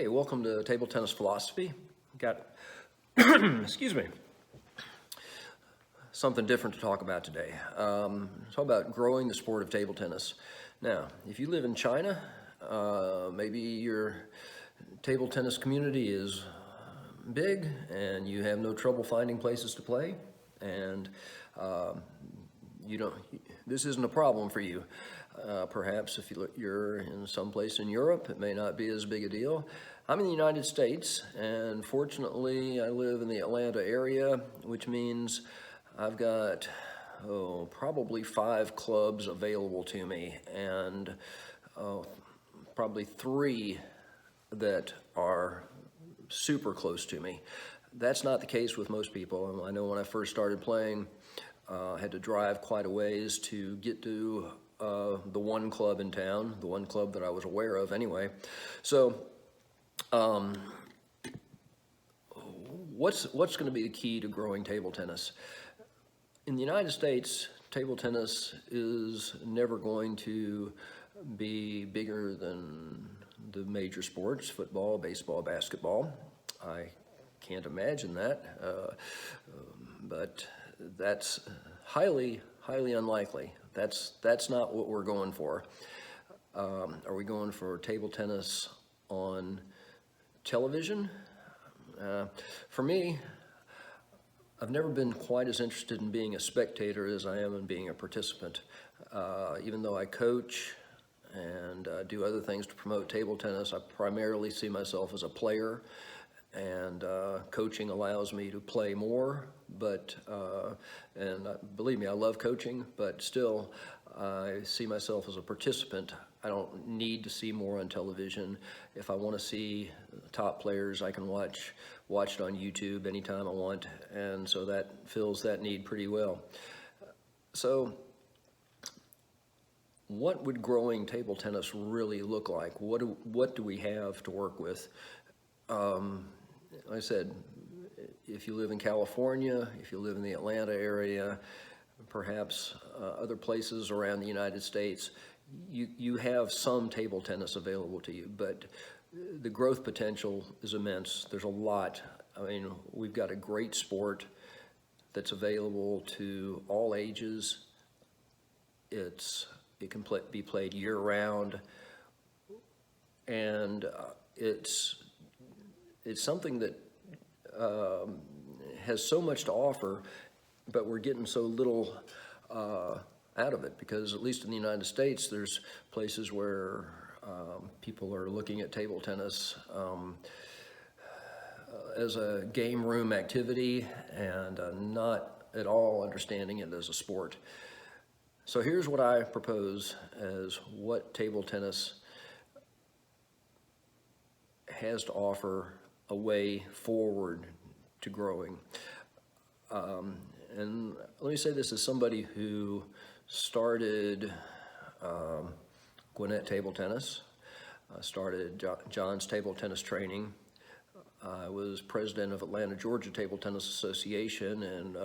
Okay, welcome to Table Tennis Philosophy. Got, excuse me, something different to talk about today. Talk about growing the sport of table tennis. Now, if you live in China, maybe your table tennis community is big and you have no trouble finding places to play, and this isn't a problem for you. Perhaps if you're in some place in Europe, it may not be as big a deal. I'm in the United States, and fortunately I live in the Atlanta area, which means I've got probably 5 clubs available to me, and probably 3 that are super close to me. That's not the case with most people. I know when I first started playing, I had to drive quite a ways to get to the one club in town, the one club that I was aware of anyway. So what's going to be the key to growing table tennis? In the United States, table tennis is never going to be bigger than the major sports, football, baseball, basketball. I can't imagine that, but that's highly unlikely. That's not what we're going for. Are we going for table tennis on television? For me, I've never been quite as interested in being a spectator as I am in being a participant. Even though I coach and do other things to promote table tennis, I primarily see myself as a player, and coaching allows me to play more, but and believe me, I love coaching, but still I see myself as a participant. I don't need to see more on television. If I want to see top players, I can watch it on YouTube anytime I want, and so that fills that need pretty well. So what would growing table tennis really look like? What do we have to work with? Like I said, if you live in California, if you live in the Atlanta area, perhaps other places around the United States, you have some table tennis available to you, but the growth potential is immense. There's a lot. I mean, we've got a great sport that's available to all ages. It can be played year-round, and it's something that has so much to offer, but we're getting so little out of it, because at least in the United States, there's places where people are looking at table tennis as a game room activity and not at all understanding it as a sport. So here's what I propose as what table tennis has to offer, a way forward to growing. And let me say this as somebody who started Gwinnett Table Tennis, started John's Table Tennis Training. I was president of Atlanta, Georgia Table Tennis Association, and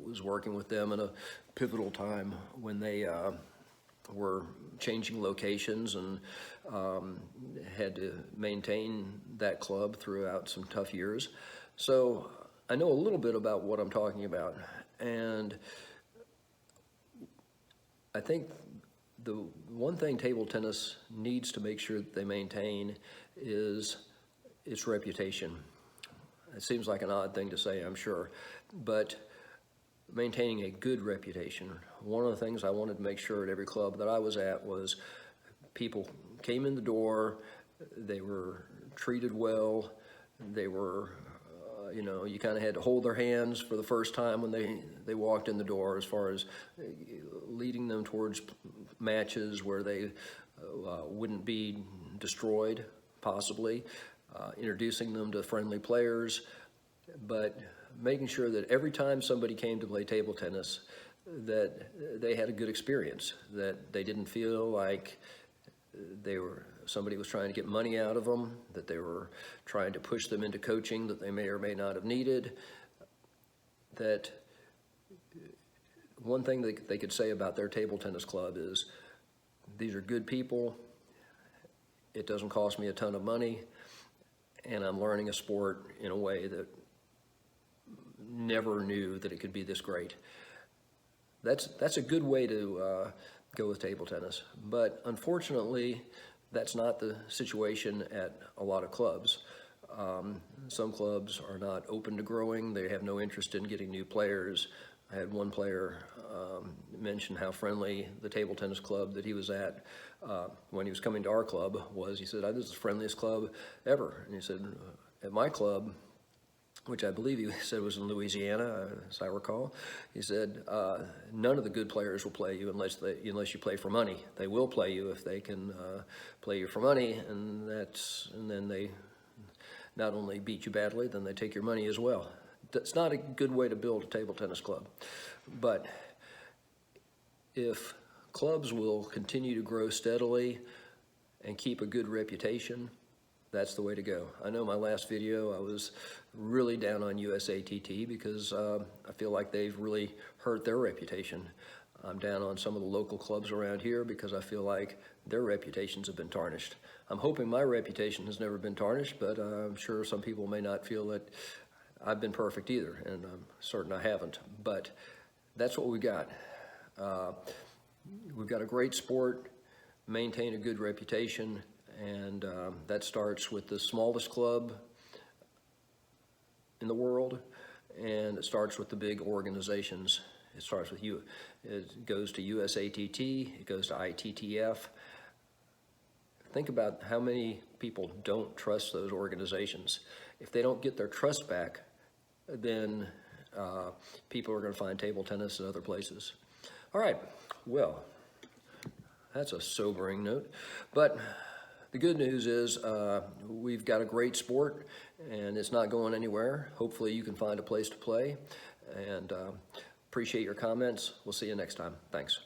was working with them at a pivotal time when they were changing locations, and had to maintain that club throughout some tough years. So I know a little bit about what I'm talking about, and I think the one thing table tennis needs to make sure that they maintain is its reputation. It seems like an odd thing to say, I'm sure, but maintaining a good reputation. One of the things I wanted to make sure at every club that I was at was people came in the door, they were treated well, they were, you kind of had to hold their hands for the first time when they walked in the door, as far as leading them towards matches where they wouldn't be destroyed, possibly, introducing them to friendly players, but making sure that every time somebody came to play table tennis, that they had a good experience, that they didn't feel like somebody was trying to get money out of them, that they were trying to push them into coaching that they may or may not have needed. That one thing that they could say about their table tennis club is, these are good people, it doesn't cost me a ton of money, and I'm learning a sport in a way that never knew that it could be this great. That's a good way to go with table tennis, but unfortunately, that's not the situation at a lot of clubs. Some clubs are not open to growing. They have no interest in getting new players. I had one player mention how friendly the table tennis club that he was at when he was coming to our club was. He said, "This is the friendliest club ever." And he said, "At my club," which I believe he said was in Louisiana, as I recall, he said, "None of the good players will play you unless you play for money. They will play you if they can play you for money, and then they not only beat you badly, then they take your money as well." That's not a good way to build a table tennis club. But if clubs will continue to grow steadily and keep a good reputation, that's the way to go. I know my last video, I was really down on USATT because I feel like they've really hurt their reputation. I'm down on some of the local clubs around here because I feel like their reputations have been tarnished. I'm hoping my reputation has never been tarnished, but I'm sure some people may not feel that I've been perfect either, and I'm certain I haven't. But that's what we got. We've got a great sport, maintain a good reputation, and that starts with the smallest club in the world, and it starts with the big organizations. It starts with you. It goes to USATT, it goes to ITTF. Think about how many people don't trust those organizations. If they don't get their trust back, then people are going to find table tennis in other places. All right, well, that's a sobering note, but the good news is we've got a great sport and it's not going anywhere. Hopefully you can find a place to play, and appreciate your comments. We'll see you next time. Thanks.